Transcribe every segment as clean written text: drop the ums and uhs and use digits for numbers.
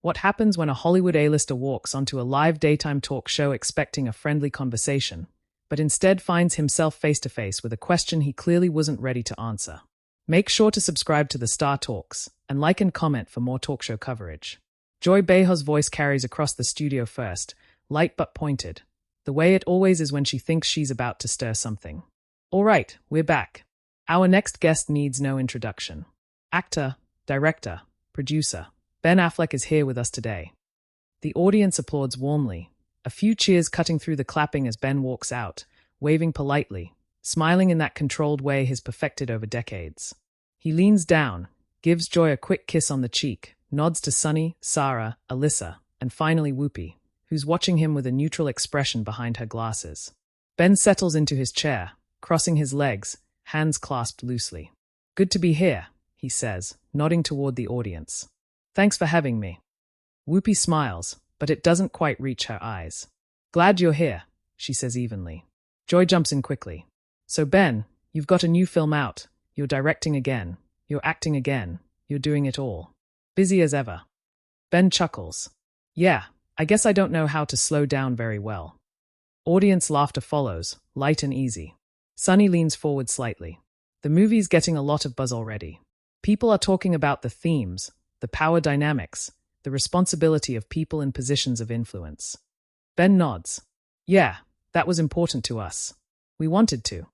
What happens when a Hollywood A-lister walks onto a live daytime talk show expecting a friendly conversation, but instead finds himself face-to-face with a question he clearly wasn't ready to answer? Make sure to subscribe to the Star Talks and like and comment for more talk show coverage. Joy Behar's voice carries across the studio first, light but pointed, the way it always is when she thinks she's about to stir something. All right, we're back. Our next guest needs no introduction. Actor, director, producer, Ben Affleck is here with us today. The audience applauds warmly, a few cheers cutting through the clapping as Ben walks out, waving politely, smiling in that controlled way he's perfected over decades. He leans down, gives Joy a quick kiss on the cheek, nods to Sunny, Sarah, Alyssa, and finally Whoopi, who's watching him with a neutral expression behind her glasses. Ben settles into his chair, crossing his legs, hands clasped loosely. "Good to be here," he says, nodding toward the audience. "Thanks for having me." Whoopi smiles, but it doesn't quite reach her eyes. "Glad you're here," she says evenly. Joy jumps in quickly. "So Ben, you've got a new film out. You're directing again. You're acting again. You're doing it all. Busy as ever." Ben chuckles. "Yeah, I guess I don't know how to slow down very well." Audience laughter follows, light and easy. Sunny leans forward slightly. "The movie's getting a lot of buzz already. People are talking about the themes, the power dynamics, the responsibility of people in positions of influence." Ben nods. "Yeah, that was important to us. We wanted to."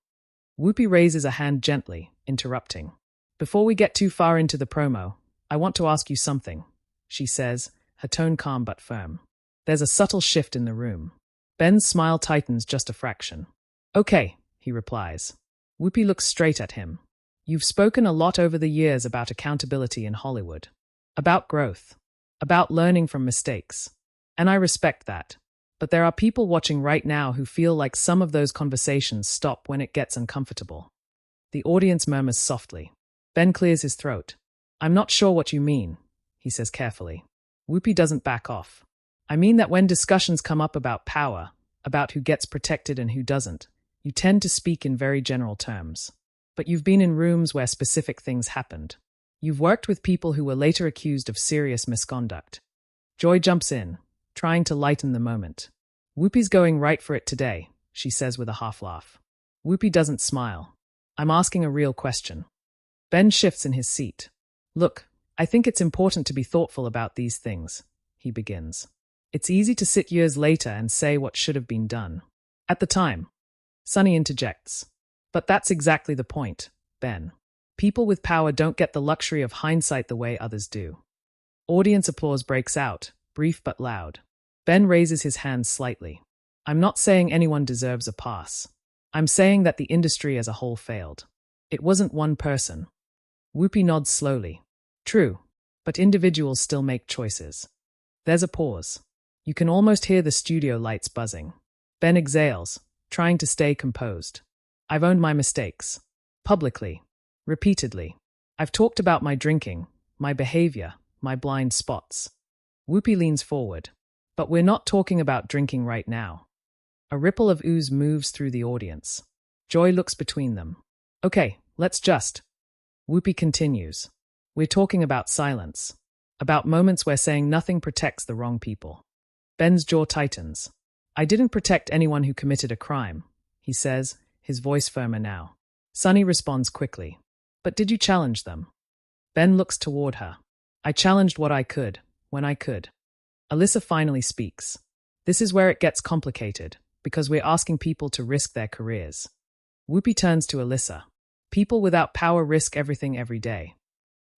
Whoopi raises a hand gently, interrupting. "Before we get too far into the promo, I want to ask you something," she says, her tone calm but firm. There's a subtle shift in the room. Ben's smile tightens just a fraction. "Okay," he replies. Whoopi looks straight at him. "You've spoken a lot over the years about accountability in Hollywood. About growth. About learning from mistakes. And I respect that. But there are people watching right now who feel like some of those conversations stop when it gets uncomfortable." The audience murmurs softly. Ben clears his throat. "I'm not sure what you mean," he says carefully. Whoopi doesn't back off. "I mean that when discussions come up about power, about who gets protected and who doesn't, you tend to speak in very general terms. But you've been in rooms where specific things happened. You've worked with people who were later accused of serious misconduct." Joy jumps in, trying to lighten the moment. "Whoopi's going right for it today," she says with a half laugh. Whoopi doesn't smile. "I'm asking a real question." Ben shifts in his seat. "Look, I think it's important to be thoughtful about these things," he begins. "It's easy to sit years later and say what should have been done. At the time." Sunny interjects. "But that's exactly the point, Ben. People with power don't get the luxury of hindsight the way others do." Audience applause breaks out, brief but loud. Ben raises his hands slightly. "I'm not saying anyone deserves a pass. I'm saying that the industry as a whole failed. It wasn't one person." Whoopi nods slowly. "True, but individuals still make choices." There's a pause. You can almost hear the studio lights buzzing. Ben exhales, trying to stay composed. "I've owned my mistakes. Publicly. Repeatedly. I've talked about my drinking, my behavior, my blind spots." Whoopi leans forward. "But we're not talking about drinking right now." A ripple of ooze moves through the audience. Joy looks between them. "Okay, let's just." Whoopi continues. "We're talking about silence. About moments where saying nothing protects the wrong people." Ben's jaw tightens. "I didn't protect anyone who committed a crime," he says, his voice firmer now. Sunny responds quickly. "But did you challenge them?" Ben looks toward her. "I challenged what I could, when I could." Alyssa finally speaks. "This is where it gets complicated, because we're asking people to risk their careers." Whoopi turns to Alyssa. "People without power risk everything every day."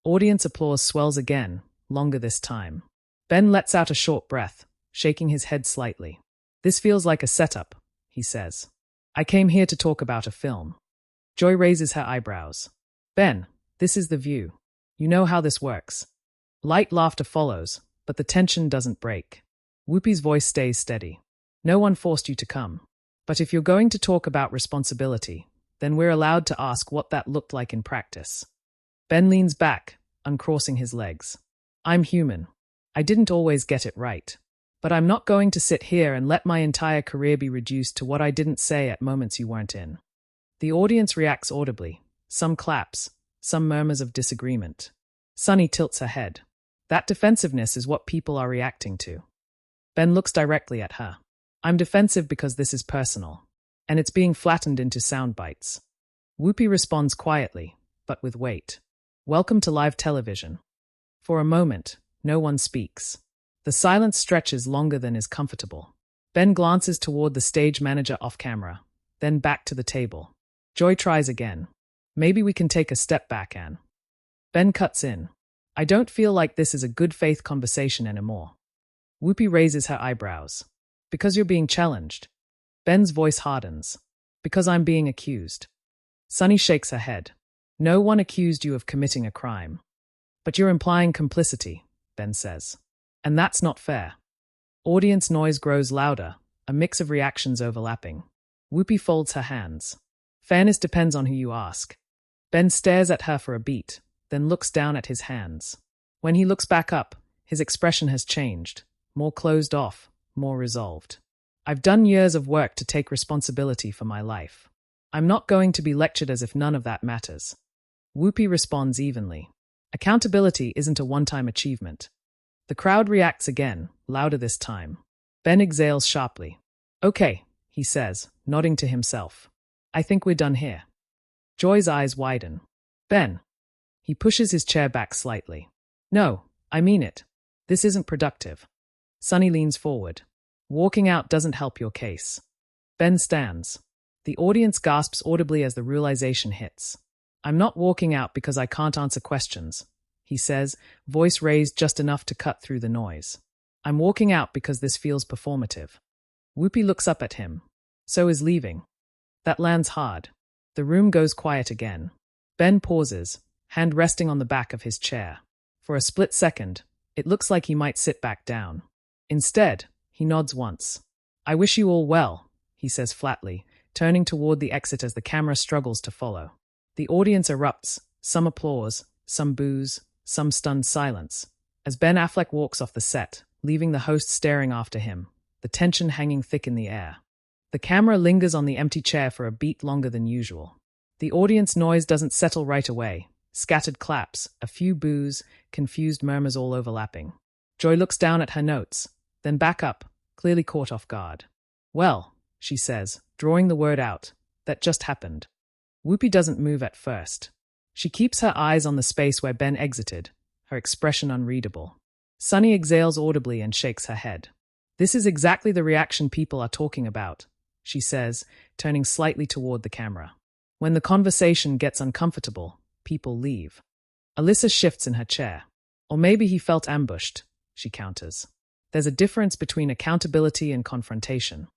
Audience applause swells again, longer this time. Ben lets out a short breath, shaking his head slightly. "This feels like a setup," he says. "I came here to talk about a film." Joy raises her eyebrows. "Ben, this is the view. You know how this works." Light laughter follows, but the tension doesn't break. Whoopi's voice stays steady. "No one forced you to come. But if you're going to talk about responsibility, then we're allowed to ask what that looked like in practice." Ben leans back, uncrossing his legs. "I'm human. I didn't always get it right. But I'm not going to sit here and let my entire career be reduced to what I didn't say at moments you weren't in." The audience reacts audibly. Some claps, some murmurs of disagreement. Sunny tilts her head. That defensiveness is what people are reacting to. Ben looks directly at her. I'm defensive because this is personal, and it's being flattened into sound bites. Whoopi responds quietly, but with weight. Welcome to live television. For a moment, no one speaks. The silence stretches longer than is comfortable. Ben glances toward the stage manager off camera, then back to the table. Joy tries again. Maybe we can take a step back, Anne. Ben cuts in. I don't feel like this is a good faith conversation anymore. Whoopi raises her eyebrows. Because you're being challenged. Ben's voice hardens. Because I'm being accused. Sunny shakes her head. No one accused you of committing a crime. But you're implying complicity, Ben says. And that's not fair. Audience noise grows louder, a mix of reactions overlapping. Whoopi folds her hands. Fairness depends on who you ask. Ben stares at her for a beat, then looks down at his hands. When he looks back up, his expression has changed, more closed off, more resolved. I've done years of work to take responsibility for my life. I'm not going to be lectured as if none of that matters. Whoopi responds evenly. Accountability isn't a one-time achievement. The crowd reacts again, louder this time. Ben exhales sharply. Okay, he says, nodding to himself. I think we're done here. Joy's eyes widen. Ben. He pushes his chair back slightly. No, I mean it. This isn't productive. Sunny leans forward. Walking out doesn't help your case. Ben stands. The audience gasps audibly as the realization hits. I'm not walking out because I can't answer questions, he says, voice raised just enough to cut through the noise. I'm walking out because this feels performative. Whoopi looks up at him. So is leaving. That lands hard. The room goes quiet again. Ben pauses, hand resting on the back of his chair. For a split second, it looks like he might sit back down. Instead, he nods once. I wish you all well, he says flatly, turning toward the exit as the camera struggles to follow. The audience erupts, some applause, some boos, some stunned silence, as Ben Affleck walks off the set, leaving the host staring after him, the tension hanging thick in the air. The camera lingers on the empty chair for a beat longer than usual. The audience noise doesn't settle right away. Scattered claps, a few boos, confused murmurs all overlapping. Joy looks down at her notes, then back up, clearly caught off guard. Well, she says, drawing the word out, that just happened. Whoopi doesn't move at first. She keeps her eyes on the space where Ben exited, her expression unreadable. Sunny exhales audibly and shakes her head. This is exactly the reaction people are talking about, she says, turning slightly toward the camera. When the conversation gets uncomfortable, people leave. Alyssa shifts in her chair. Or maybe he felt ambushed, she counters. There's a difference between accountability and confrontation.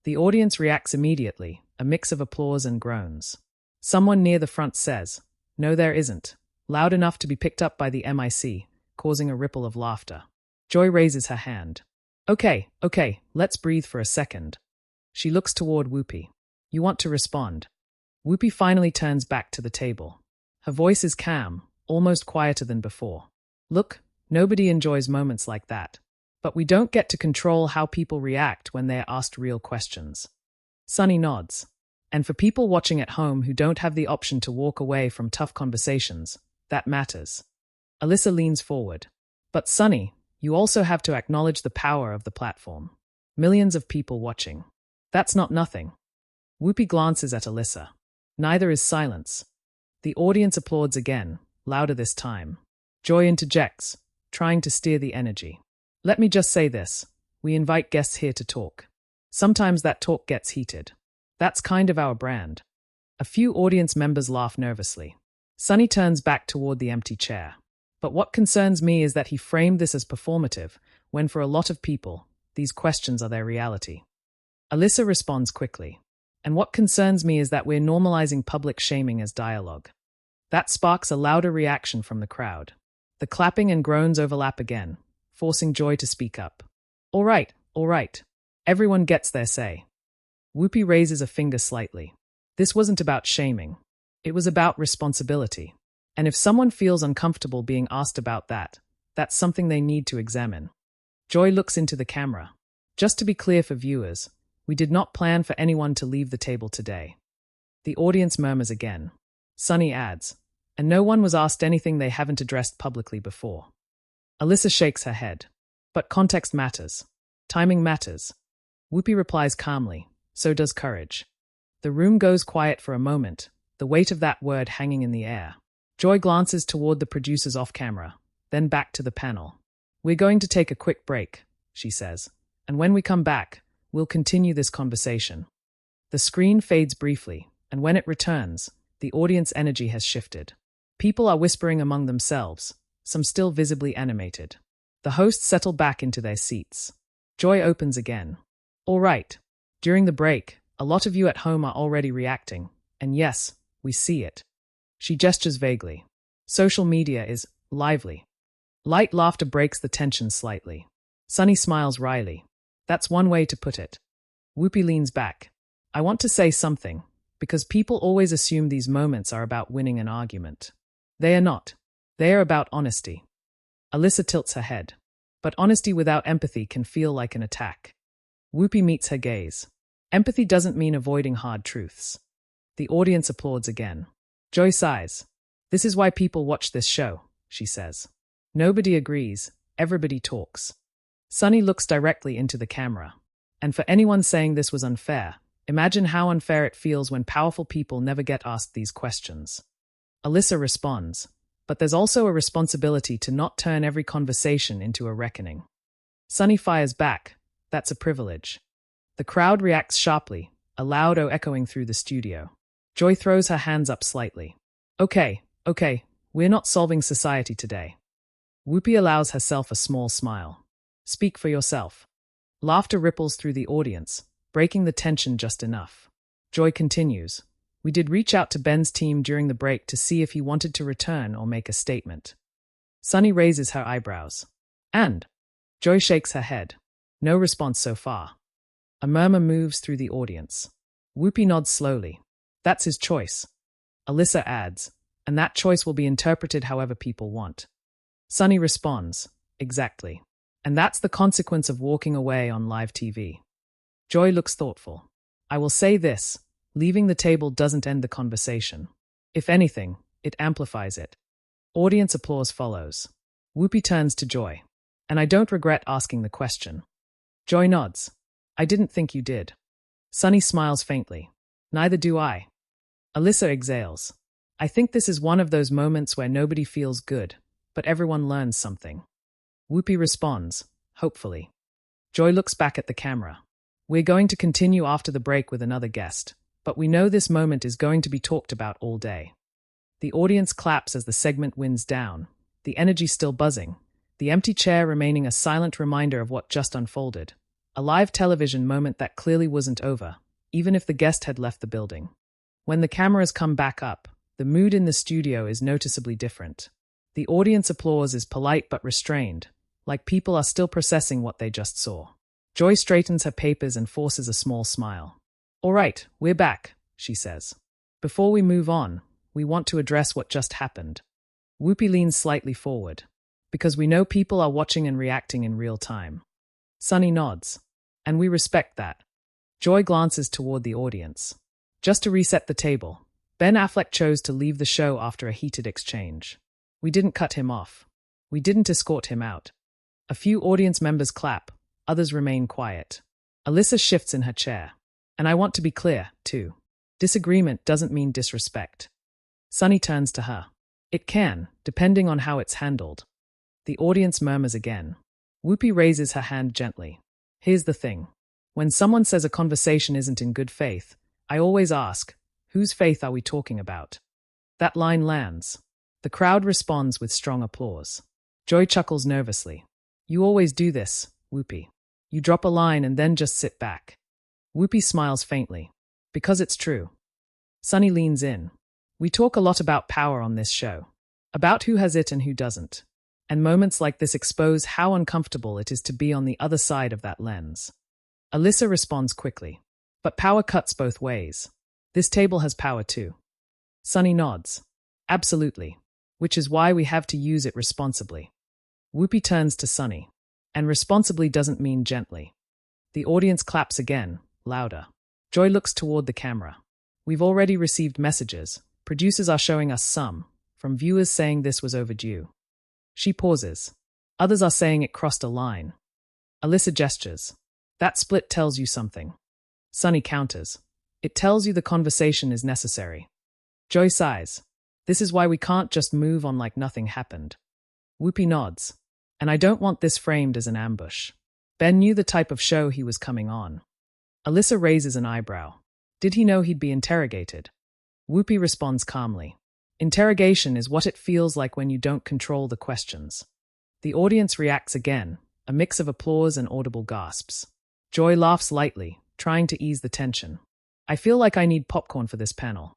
The audience reacts immediately, a mix of applause and groans. Someone near the front says, No, there isn't, loud enough to be picked up by the MIC, causing a ripple of laughter. Joy raises her hand. Okay, let's breathe for a second. She looks toward Whoopi. You want to respond. Whoopi finally turns back to the table. Her voice is calm, almost quieter than before. Look, nobody enjoys moments like that. But we don't get to control how people react when they are asked real questions. Sunny nods. And for people watching at home who don't have the option to walk away from tough conversations, that matters. Alyssa leans forward. But Sunny, you also have to acknowledge the power of the platform. Millions of people watching. That's not nothing. Whoopi glances at Alyssa. Neither is silence. The audience applauds again, louder this time. Joy interjects, trying to steer the energy. Let me just say this. We invite guests here to talk. Sometimes that talk gets heated. That's kind of our brand. A few audience members laugh nervously. Sunny turns back toward the empty chair. But what concerns me is that he framed this as performative, when for a lot of people, these questions are their reality. Alyssa responds quickly. And what concerns me is that we're normalizing public shaming as dialogue. That sparks a louder reaction from the crowd. The clapping and groans overlap again, forcing Joy to speak up. All right. Everyone gets their say. Whoopi raises a finger slightly. This wasn't about shaming. It was about responsibility. And if someone feels uncomfortable being asked about that, that's something they need to examine. Joy looks into the camera. Just to be clear for viewers, we did not plan for anyone to leave the table today. The audience murmurs again. Sunny adds, and no one was asked anything they haven't addressed publicly before. Alyssa shakes her head. But context matters. Timing matters. Whoopi replies calmly. So does courage. The room goes quiet for a moment, the weight of that word hanging in the air. Joy glances toward the producers off camera, then back to the panel. We're going to take a quick break, she says. And when we come back, we'll continue this conversation. The screen fades briefly, and when it returns, the audience energy has shifted. People are whispering among themselves, some still visibly animated. The hosts settle back into their seats. Joy opens again. All right. During the break, a lot of you at home are already reacting, and yes, we see it. She gestures vaguely. Social media is lively. Light laughter breaks the tension slightly. Sunny smiles wryly. That's one way to put it. Whoopi leans back. I want to say something, because people always assume these moments are about winning an argument. They are not. They are about honesty. Alyssa tilts her head. But honesty without empathy can feel like an attack. Whoopi meets her gaze. Empathy doesn't mean avoiding hard truths. The audience applauds again. Joy sighs. This is why people watch this show, she says. Nobody agrees, everybody talks. Sunny looks directly into the camera. And for anyone saying this was unfair, imagine how unfair it feels when powerful people never get asked these questions. Alyssa responds, but there's also a responsibility to not turn every conversation into a reckoning. Sunny fires back, that's a privilege. The crowd reacts sharply, a loud "oh" echoing through the studio. Joy throws her hands up slightly. Okay, we're not solving society today. Whoopi allows herself a small smile. Speak for yourself. Laughter ripples through the audience, breaking the tension just enough. Joy continues. We did reach out to Ben's team during the break to see if he wanted to return or make a statement. Sunny raises her eyebrows. And? Joy shakes her head. No response so far. A murmur moves through the audience. Whoopi nods slowly. That's his choice. Alyssa adds, and that choice will be interpreted however people want. Sunny responds, exactly. And that's the consequence of walking away on live TV. Joy looks thoughtful. I will say this, leaving the table doesn't end the conversation. If anything, it amplifies it. Audience applause follows. Whoopi turns to Joy. And I don't regret asking the question. Joy nods. I didn't think you did. Sunny smiles faintly. Neither do I. Alyssa exhales. I think this is one of those moments where nobody feels good, but everyone learns something. Whoopi responds, hopefully. Joy looks back at the camera. We're going to continue after the break with another guest, but we know this moment is going to be talked about all day. The audience claps as the segment winds down, the energy still buzzing, the empty chair remaining a silent reminder of what just unfolded. A live television moment that clearly wasn't over, even if the guest had left the building. When the cameras come back up, the mood in the studio is noticeably different. The audience applause is polite but restrained, like people are still processing what they just saw. Joy straightens her papers and forces a small smile. All right, we're back, she says. Before we move on, we want to address what just happened. Whoopi leans slightly forward, because we know people are watching and reacting in real time. Sunny nods. And we respect that. Joy glances toward the audience. Just to reset the table, Ben Affleck chose to leave the show after a heated exchange. We didn't cut him off. We didn't escort him out. A few audience members clap, others remain quiet. Alyssa shifts in her chair. And I want to be clear, too. Disagreement doesn't mean disrespect. Sunny turns to her. It can, depending on how it's handled. The audience murmurs again. Whoopi raises her hand gently. Here's the thing. When someone says a conversation isn't in good faith, I always ask, whose faith are we talking about? That line lands. The crowd responds with strong applause. Joy chuckles nervously. You always do this, Whoopi. You drop a line and then just sit back. Whoopi smiles faintly. Because it's true. Sunny leans in. We talk a lot about power on this show. About who has it and who doesn't. And moments like this expose how uncomfortable it is to be on the other side of that lens. Alyssa responds quickly. But power cuts both ways. This table has power too. Sunny nods. Absolutely. Which is why we have to use it responsibly. Whoopi turns to Sunny. And responsibly doesn't mean gently. The audience claps again, louder. Joy looks toward the camera. We've already received messages. Producers are showing us some, from viewers saying this was overdue. She pauses. Others are saying it crossed a line. Alyssa gestures. That split tells you something. Sunny counters. It tells you the conversation is necessary. Joy sighs. This is why we can't just move on like nothing happened. Whoopi nods. And I don't want this framed as an ambush. Ben knew the type of show he was coming on. Alyssa raises an eyebrow. Did he know he'd be interrogated? Whoopi responds calmly. Interrogation is what it feels like when you don't control the questions. The audience reacts again, a mix of applause and audible gasps. Joy laughs lightly, trying to ease the tension. I feel like I need popcorn for this panel.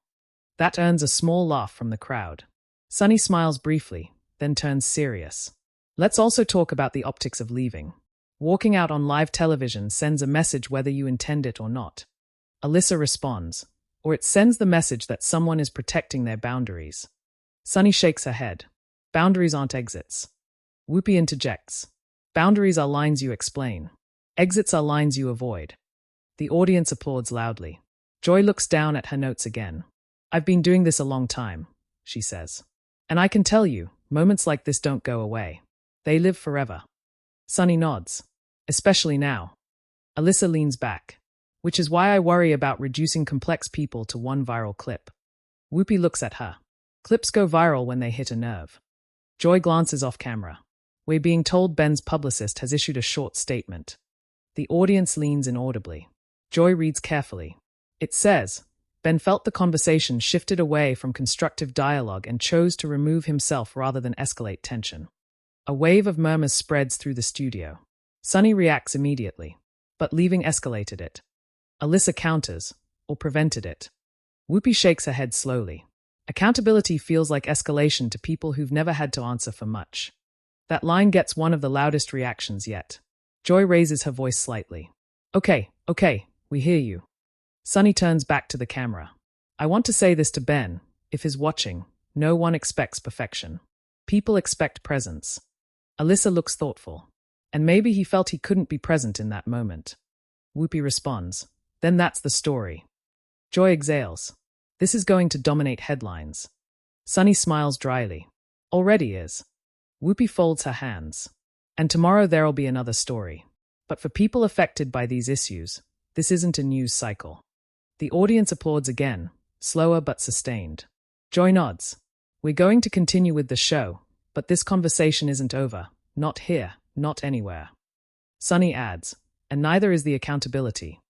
That earns a small laugh from the crowd. Sunny smiles briefly, then turns serious. Let's also talk about the optics of leaving. Walking out on live television sends a message whether you intend it or not. Alyssa responds, or it sends the message that someone is protecting their boundaries. Sunny shakes her head. Boundaries aren't exits. Whoopi interjects. Boundaries are lines you explain. Exits are lines you avoid. The audience applauds loudly. Joy looks down at her notes again. I've been doing this a long time, she says. And I can tell you, moments like this don't go away. They live forever. Sunny nods. Especially now. Alyssa leans back. Which is why I worry about reducing complex people to one viral clip. Whoopi looks at her. Clips go viral when they hit a nerve. Joy glances off camera. We're being told Ben's publicist has issued a short statement. The audience leans inaudibly. Joy reads carefully. It says, Ben felt the conversation shifted away from constructive dialogue and chose to remove himself rather than escalate tension. A wave of murmurs spreads through the studio. Sunny reacts immediately, but leaving escalated it. Alyssa counters, or prevented it. Whoopi shakes her head slowly. Accountability feels like escalation to people who've never had to answer for much. That line gets one of the loudest reactions yet. Joy raises her voice slightly. Okay, we hear you. Sunny turns back to the camera. I want to say this to Ben. If he's watching, no one expects perfection. People expect presence. Alyssa looks thoughtful. And maybe he felt he couldn't be present in that moment. Whoopi responds. Then that's the story. Joy exhales. This is going to dominate headlines. Sunny smiles dryly. Already is. Whoopi folds her hands. And tomorrow there'll be another story. But for people affected by these issues, this isn't a news cycle. The audience applauds again, slower but sustained. Joy nods. We're going to continue with the show, but this conversation isn't over. Not here, not anywhere. Sunny adds, and neither is the accountability.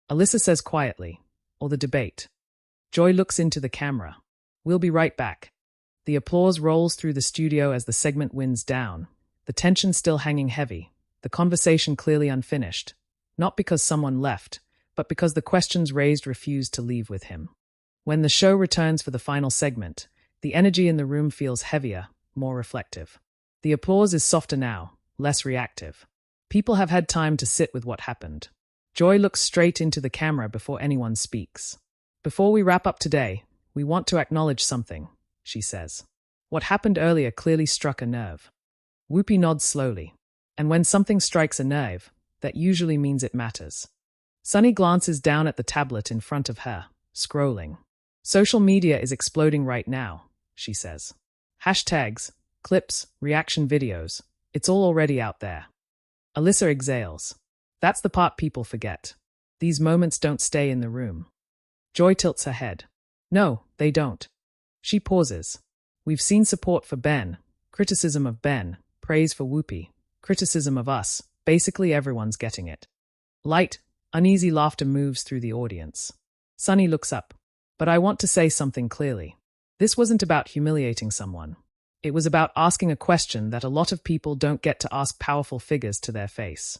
Alyssa says quietly, or the debate. Joy looks into the camera. We'll be right back. The applause rolls through the studio as the segment winds down, the tension still hanging heavy, the conversation clearly unfinished, not because someone left, but because the questions raised refused to leave with him. When the show returns for the final segment, the energy in the room feels heavier, more reflective. The applause is softer now, less reactive. People have had time to sit with what happened. Joy looks straight into the camera before anyone speaks. Before we wrap up today, we want to acknowledge something, she says. What happened earlier clearly struck a nerve. Whoopi nods slowly. And when something strikes a nerve, that usually means it matters. Sunny glances down at the tablet in front of her, scrolling. Social media is exploding right now, she says. Hashtags, clips, reaction videos, it's all already out there. Alyssa exhales. That's the part people forget. These moments don't stay in the room. Joy tilts her head. No, they don't. She pauses. We've seen support for Ben, criticism of Ben, praise for Whoopi, criticism of us. Basically everyone's getting it. Light, uneasy laughter moves through the audience. Sunny looks up. But I want to say something clearly. This wasn't about humiliating someone. It was about asking a question that a lot of people don't get to ask powerful figures to their face.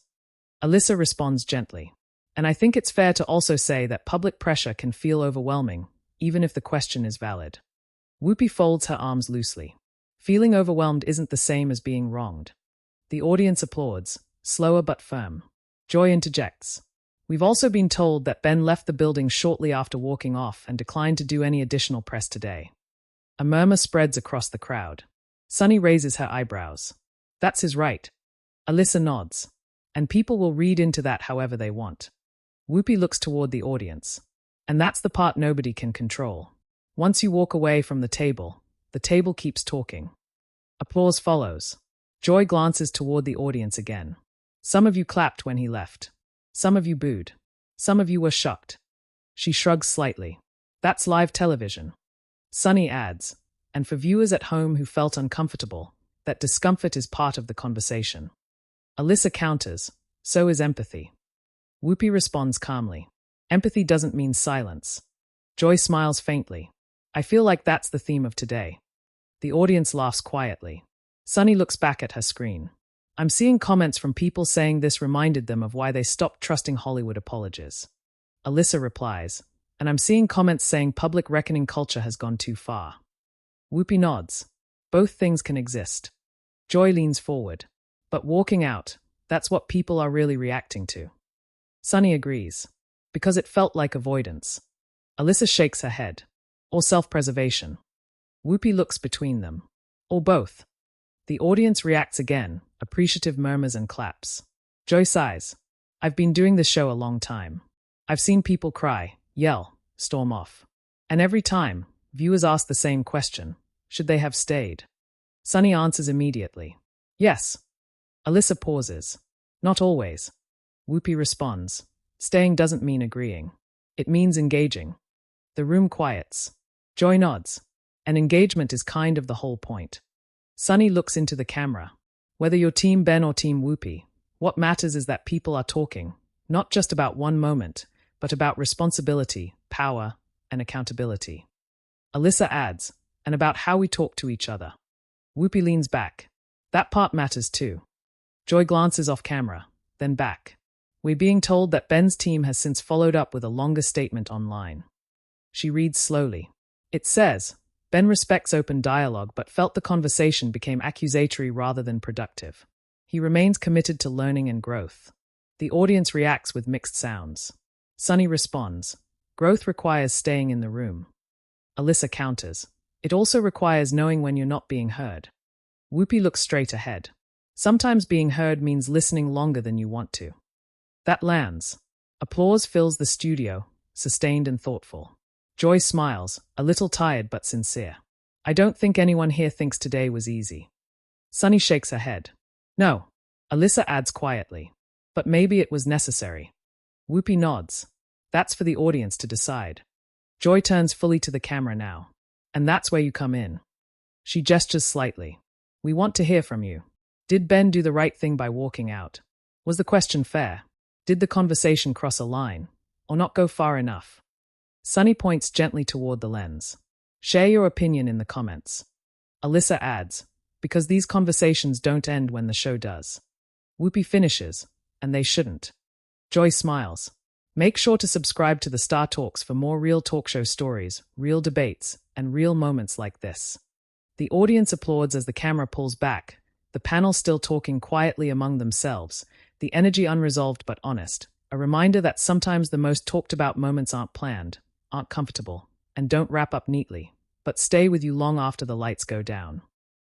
Alyssa responds gently. And I think it's fair to also say that public pressure can feel overwhelming, even if the question is valid. Whoopi folds her arms loosely. Feeling overwhelmed isn't the same as being wronged. The audience applauds, slower but firm. Joy interjects. We've also been told that Ben left the building shortly after walking off and declined to do any additional press today. A murmur spreads across the crowd. Sunny raises her eyebrows. That's his right. Alyssa nods. And people will read into that however they want. Whoopi looks toward the audience. And that's the part nobody can control. Once you walk away from the table keeps talking. Applause follows. Joy glances toward the audience again. Some of you clapped when he left. Some of you booed. Some of you were shocked. She shrugs slightly. That's live television. Sunny adds, and for viewers at home who felt uncomfortable, that discomfort is part of the conversation. Alyssa counters, so is empathy. Whoopi responds calmly. Empathy doesn't mean silence. Joy smiles faintly. I feel like that's the theme of today. The audience laughs quietly. Sunny looks back at her screen. I'm seeing comments from people saying this reminded them of why they stopped trusting Hollywood apologies. Alyssa replies, and I'm seeing comments saying public reckoning culture has gone too far. Whoopi nods. Both things can exist. Joy leans forward. But walking out, that's what people are really reacting to. Sunny agrees. Because it felt like avoidance. Alyssa shakes her head. Or self-preservation. Whoopi looks between them. Or both. The audience reacts again, appreciative murmurs and claps. Joy sighs. I've been doing this show a long time. I've seen people cry, yell, storm off. And every time, viewers ask the same question. Should they have stayed? Sunny answers immediately. Yes. Alyssa pauses. Not always. Whoopi responds. Staying doesn't mean agreeing. It means engaging. The room quiets. Joy nods. And engagement is kind of the whole point. Sunny looks into the camera. Whether you're Team Ben or Team Whoopi, what matters is that people are talking, not just about one moment, but about responsibility, power, and accountability. Alyssa adds, and about how we talk to each other. Whoopi leans back. That part matters too. Joy glances off camera, then back. We're being told that Ben's team has since followed up with a longer statement online. She reads slowly. It says, Ben respects open dialogue but felt the conversation became accusatory rather than productive. He remains committed to learning and growth. The audience reacts with mixed sounds. Sunny responds, growth requires staying in the room. Alyssa counters, it also requires knowing when you're not being heard. Whoopi looks straight ahead. Sometimes being heard means listening longer than you want to. That lands. Applause fills the studio, sustained and thoughtful. Joy smiles, a little tired but sincere. I don't think anyone here thinks today was easy. Sunny shakes her head. No. Alyssa adds quietly. But maybe it was necessary. Whoopi nods. That's for the audience to decide. Joy turns fully to the camera now. And that's where you come in. She gestures slightly. We want to hear from you. Did Ben do the right thing by walking out? Was the question fair? Did the conversation cross a line? Or not go far enough? Sunny points gently toward the lens. Share your opinion in the comments. Alyssa adds, because these conversations don't end when the show does. Whoopi finishes, and they shouldn't. Joy smiles. Make sure to subscribe to the Star Talks for more real talk show stories, real debates, and real moments like this. The audience applauds as the camera pulls back, the panel still talking quietly among themselves, the energy unresolved but honest, a reminder that sometimes the most talked about moments aren't planned, aren't comfortable, and don't wrap up neatly, but stay with you long after the lights go down.